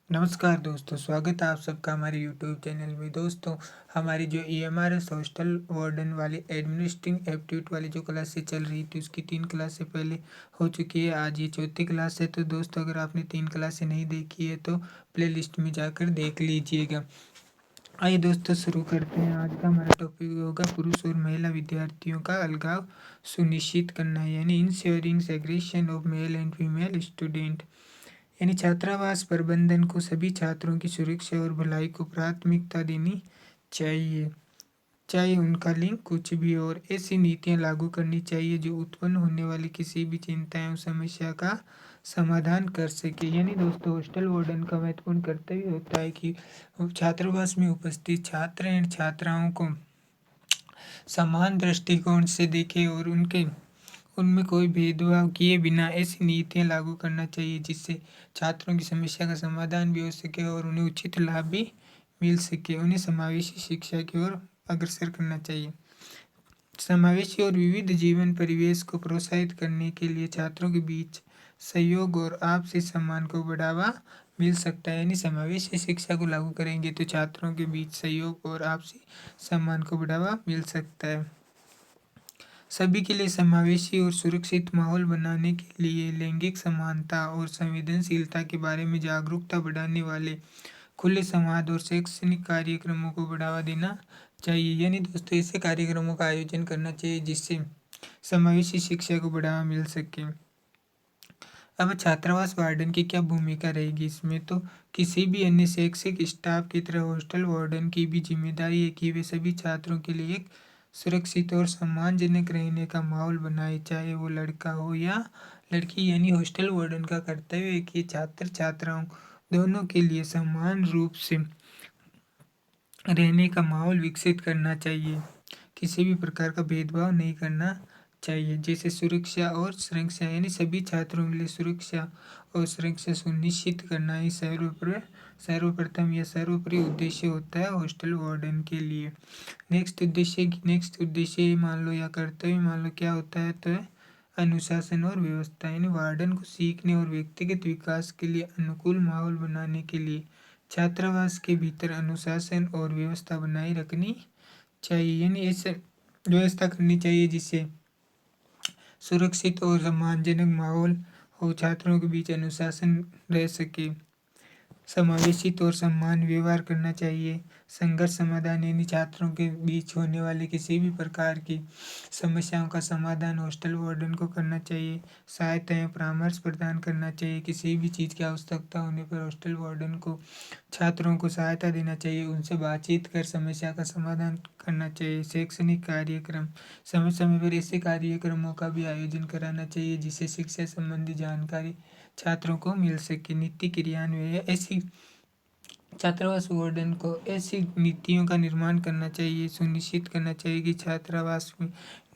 नमस्कार दोस्तों, स्वागत है आप सबका हमारे यूट्यूब चैनल में। दोस्तों, हमारी जो ईएमआरएस हॉस्टल वार्डन वाली एडमिनिस्ट्रेटिंग एप्टीट्यूड वाली जो क्लासेस चल रही थी, उसकी 3 क्लासें पहले हो चुकी है। आज ये चौथी क्लास है। तो दोस्तों, अगर आपने 3 क्लासें नहीं देखी है तो प्लेलिस्ट में जाकर देख लीजिएगा। आइए दोस्तों, शुरू करते हैं। आज का हमारा टॉपिक होगा पुरुष और महिला विद्यार्थियों का अलगाव सुनिश्चित करना, यानी ensuring segregation of male and female student. यानी छात्रावास प्रबंधन को सभी छात्रों की सुरक्षा और भलाई को प्राथमिकता देनी चाहिए, चाहे उनका लिंग कुछ भी। और ऐसी नीतियां लागू करनी चाहिए जो उत्पन्न होने वाली किसी भी चिंताएं और समस्या का समाधान कर सके। यानी दोस्तों, हॉस्टल वार्डन का महत्वपूर्ण कर्तव्य होता है कि छात्रावास में उपस्थित छात्र एवं छात्राओं को समान दृष्टिकोण से देखे और उनमें कोई भेदभाव किए बिना ऐसी नीतियां लागू करना चाहिए जिससे छात्रों की समस्या का समाधान भी हो सके और उन्हें उचित लाभ भी मिल सके। उन्हें समावेशी शिक्षा की ओर अग्रसर करना चाहिए। समावेशी और विविध जीवन परिवेश को प्रोत्साहित करने के लिए छात्रों के बीच सहयोग और आपसी सम्मान को बढ़ावा मिल सकता है। यानी समावेशी शिक्षा को लागू करेंगे तो छात्रों के बीच सहयोग और आपसी सम्मान को बढ़ावा मिल सकता है। सभी के लिए समावेशी और सुरक्षित माहौल बनाने के लिए लैंगिक समानता और संवेदनशीलता के बारे में जागरूकता बढ़ाने वाले खुले संवाद और शैक्षणिक कार्यक्रमों को बढ़ावा देना चाहिए। यानी दोस्तों, ऐसे कार्यक्रमों का आयोजन करना चाहिए जिससे समावेशी शिक्षा को बढ़ावा मिल सके। अब छात्रावास वार्डन की क्या भूमिका रहेगी इसमें, तो किसी भी अन्य शैक्षिक स्टाफ की तरह हॉस्टल वार्डन की भी जिम्मेदारी है कि वे सभी छात्रों के लिए एक सुरक्षित और सम्मानजनक रहने का माहौल बनाए, चाहे वो लड़का हो या लड़की। यानी हॉस्टल वार्डन का कर्तव्य है कि छात्र छात्राओं दोनों के लिए समान रूप से रहने का माहौल विकसित करना चाहिए। किसी भी प्रकार का भेदभाव नहीं करना चाहिए। जैसे सुरक्षा और सुरक्षा, यानी सभी छात्रों के लिए सुरक्षा और सुरक्षा सुनिश्चित करना ही सर्वप्रथम या सर्वोपरि उद्देश्य होता है हॉस्टल वार्डन के लिए। नेक्स्ट उद्देश्य मान लो या कर्तव्य मान लो क्या होता है, तो है अनुशासन और व्यवस्था। यानी वार्डन को सीखने और व्यक्तिगत विकास के लिए अनुकूल माहौल बनाने के लिए छात्रावास के भीतर अनुशासन और व्यवस्था बनाए रखनी चाहिए। यानी ऐसे व्यवस्था करनी चाहिए जिससे सुरक्षित और सम्मानजनक माहौल हो, छात्रों के बीच अनुशासन रह सके। समावेशित और सम्मान व्यवहार करना चाहिए। संघर्ष समाधान, यानी छात्रों के बीच होने वाले किसी भी प्रकार की समस्याओं का समाधान हॉस्टल वार्डन को करना चाहिए। सहायता एवं परामर्श प्रदान करना चाहिए। किसी भी चीज़ की आवश्यकता होने पर हॉस्टल वार्डन को छात्रों को सहायता देना चाहिए, उनसे बातचीत कर समस्या का समाधान करना चाहिए। शैक्षणिक कार्यक्रम, समय समय पर ऐसे कार्यक्रमों का भी आयोजन कराना चाहिए जिससे शिक्षा संबंधी जानकारी छात्रों को मिल सके। नीति क्रियान्वयन, ऐसी छात्रावास वार्डन को ऐसी नीतियों का निर्माण करना चाहिए, सुनिश्चित करना चाहिए कि छात्रावास में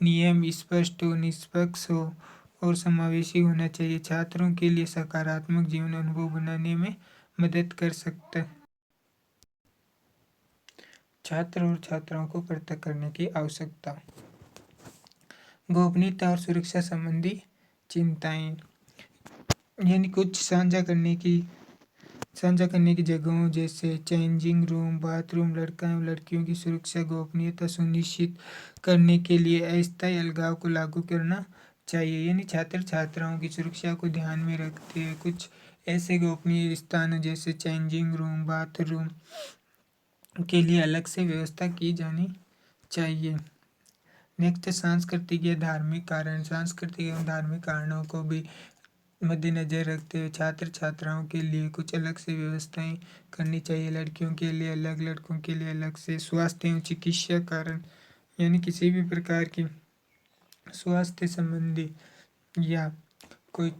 नियम स्पष्ट हो, निष्पक्ष हो और समावेशी होना चाहिए। छात्रों के लिए सकारात्मक जीवन अनुभव बनाने में मदद कर सकता है। छात्र और छात्राओं को पृथक करने की आवश्यकता। गोपनीयता और सुरक्षा संबंधी चिंताएं, यानी कुछ साझा करने की जगहों जैसे चेंजिंग रूम, बाथरूम, लड़का एवं लड़कियों की सुरक्षा गोपनीयता सुनिश्चित करने के लिए अस्थायी अलगाव को लागू करना चाहिए। यानी छात्र छात्राओं की सुरक्षा को ध्यान में रखते हुए कुछ ऐसे गोपनीय स्थान जैसे चेंजिंग रूम, बाथरूम के लिए अलग से व्यवस्था की जानी चाहिए। नेक्स्ट, सांस्कृतिक या धार्मिक कारण। सांस्कृतिक एवं धार्मिक कारणों को भी मद्देनजर रखते हुए छात्र छात्राओं के लिए कुछ अलग से व्यवस्थाएं करनी चाहिए। लड़कियों के लिए अलग, लड़कों के लिए अलग से। स्वास्थ्य एवं चिकित्सा कारण, यानी किसी भी प्रकार की स्वास्थ्य संबंधी या कोई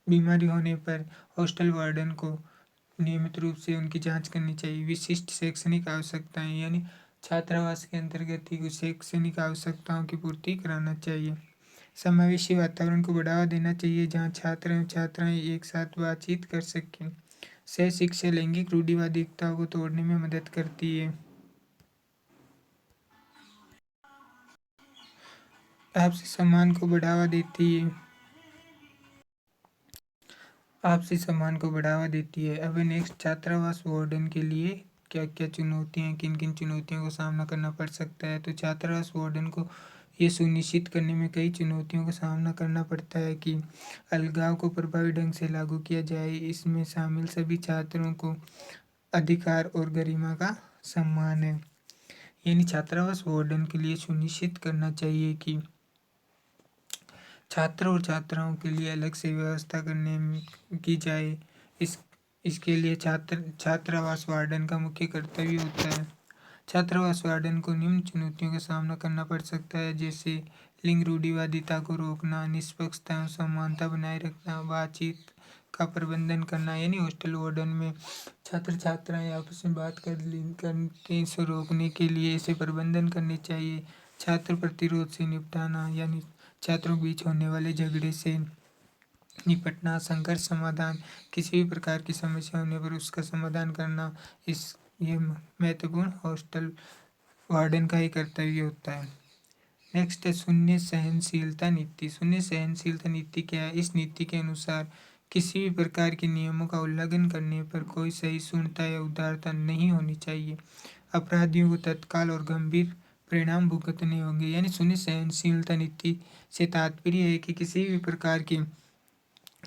बीमारी होने पर हॉस्टल वार्डन को नियमित रूप से उनकी जांच करनी चाहिए। विशिष्ट शैक्षणिक आवश्यकताएं, यानी छात्रावास के अंतर्गत ही कुछ शैक्षणिक आवश्यकताओं की पूर्ति कराना चाहिए। समावेशी वातावरण को बढ़ावा देना चाहिए जहां छात्र एवं छात्राएं एक साथ बातचीत कर सकें। सह शिक्षा लैंगिक रूढ़िवादिताओं को तोड़ने में मदद करती है। आपसी सम्मान को बढ़ावा देती है। आपसी सम्मान को बढ़ावा देती है। अब नेक्स्ट, छात्रावास वार्डन के लिए क्या क्या चुनौतियाँ, किन किन चुनौतियों का सामना करना पड़ सकता है। तो छात्रावास वार्डन को ये सुनिश्चित करने में कई चुनौतियों का सामना करना पड़ता है कि अलगाव को प्रभावी ढंग से लागू किया जाए। इसमें शामिल सभी छात्रों को अधिकार और गरिमा का सम्मान है। यानी छात्रावास वार्डन के लिए सुनिश्चित करना चाहिए कि छात्र और छात्राओं के लिए अलग से व्यवस्था की जाए। इस इसके लिए छात्रावास वार्डन का मुख्य कर्तव्य होता है। छात्रावास वार्डन को निम्न चुनौतियों का सामना करना पड़ सकता है, जैसे लिंग रूढ़िवादिता को रोकना, निष्पक्षता एवं समानता बनाए रखना, बातचीत का प्रबंधन करना। यानी हॉस्टल वार्डन में छात्र छात्राएं आपस में बात करने से रोकने के लिए ऐसे प्रबंधन करने चाहिए। छात्र प्रतिरोध से निपटाना, यानी छात्रों के बीच होने वाले झगड़े से निपटना, संघर्ष समाधान, किसी भी प्रकार की समस्या होने पर उसका समाधान करना, ये महत्वपूर्ण हॉस्टल वार्डन का ही कर्तव्य होता है। नेक्स्ट है शून्य सहनशीलता नीति। शून्य सहनशीलता नीति क्या है? इस नीति के अनुसार किसी भी प्रकार के नियमों का उल्लंघन करने पर कोई सहिष्णुता या उदारता नहीं होनी चाहिए। अपराधियों को तत्काल और गंभीर परिणाम भुगतने होंगे। यानी शून्य सहनशीलता नीति से तात्पर्य है कि किसी भी प्रकार की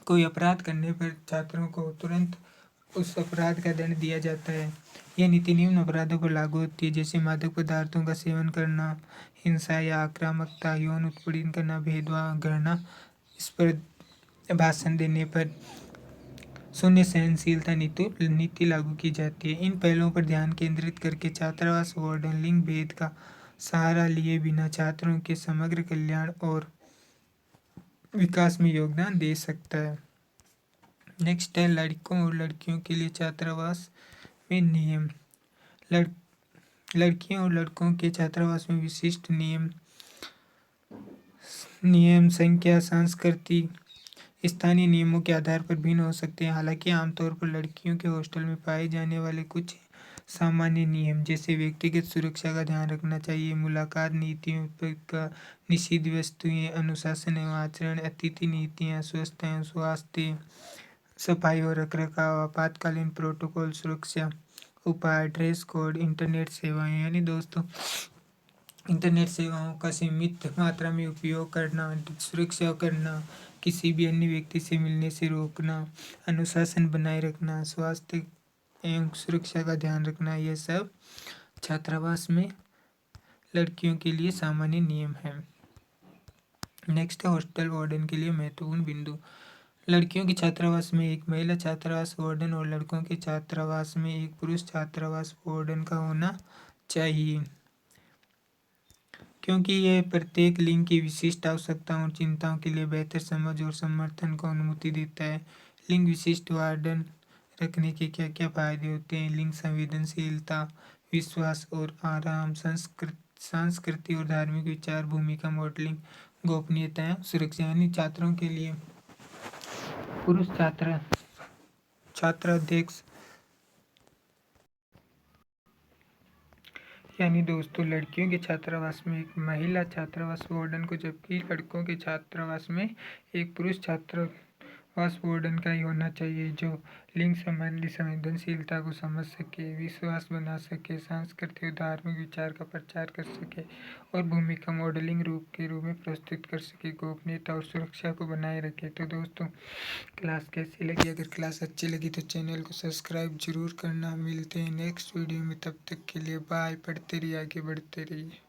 कोई अपराध करने पर छात्रों को तुरंत उस अपराध का दंड दिया जाता है। यह नीति निम्न अपराधों पर लागू होती है, जैसे मादक पदार्थों का सेवन करना, हिंसा या आक्रामकता, यौन उत्पीड़न करना, भेदभाव, घृणा, इस पर भाषण देने पर शून्य सहनशीलता नीति लागू की जाती है। इन पहलुओं पर ध्यान केंद्रित करके छात्रावास वार्डन लिंग भेद का सहारा लिए बिना छात्रों के समग्र कल्याण और विकास में योगदान दे सकता है। नेक्स्ट है लड़कों और लड़कियों के लिए छात्रावास में नियम। लड़कियों और लड़कों के छात्रावास में विशिष्ट नियम संख्या, संस्कृति, स्थानीय नियमों के आधार पर भिन्न हो सकते हैं। हालांकि आमतौर पर लड़कियों के हॉस्टल में पाए जाने वाले कुछ सामान्य नियम, जैसे व्यक्तिगत सुरक्षा का ध्यान रखना चाहिए, मुलाकात नीतियों का निषिद्ध वस्तुएं, अनुशासन एवं आचरण, अतिथि नीतियाँ, स्वच्छता एवं स्वास्थ्य, सफाई और रखरखाव, आपातकालीन प्रोटोकॉल, सुरक्षा उपाय, ड्रेस कोड, इंटरनेट सेवाएं। यानी दोस्तों, इंटरनेट सेवाओं का सीमित मात्रा में उपयोग करना, सुरक्षा करना, किसी भी अन्य व्यक्ति से मिलने से रोकना, अनुशासन बनाए रखना, स्वास्थ्य एवं सुरक्षा का ध्यान रखना, यह सब छात्रावास में लड़कियों के लिए सामान्य नियम है। नेक्स्ट है हॉस्टल वार्डन के लिए महत्वपूर्ण बिंदु। लड़कियों के छात्रावास में एक महिला छात्रावास वार्डन और लड़कों के छात्रावास में एक पुरुष छात्रावास वार्डन का होना चाहिए, क्योंकि यह प्रत्येक लिंग की विशिष्ट आवश्यकताओं और चिंताओं के लिए बेहतर समझ और समर्थन को अनुमति देता है। लिंग विशिष्ट वार्डन रखने के क्या क्या फायदे होते हैं? लिंग संवेदनशीलता, विश्वास और आराम, संस्कृति और धार्मिक विचार, भूमिका मॉडलिंग, गोपनीयता, सुरक्षा। यानी छात्रों के लिए पुरुष छात्राध्यक्ष, यानी दोस्तों लड़कियों के छात्रावास में एक महिला छात्रावास वार्डन को, जबकि लड़कों के छात्रावास में एक पुरुष छात्रावास वार्डन का ही होना चाहिए, जो लिंग संबंधी संवेदनशीलता को समझ सके, विश्वास बना सके, सांस्कृतिक और धार्मिक विचार का प्रचार कर सके और भूमिका मॉडलिंग के रूप में प्रस्तुत कर सके, गोपनीयता और सुरक्षा को बनाए रखे। तो दोस्तों, क्लास कैसी लगी? अगर क्लास अच्छी लगी तो चैनल को सब्सक्राइब जरूर करना। मिलते हैं नेक्स्ट वीडियो में, तब तक के लिए बाय। पढ़ते रहिए, आगे बढ़ते रहिए।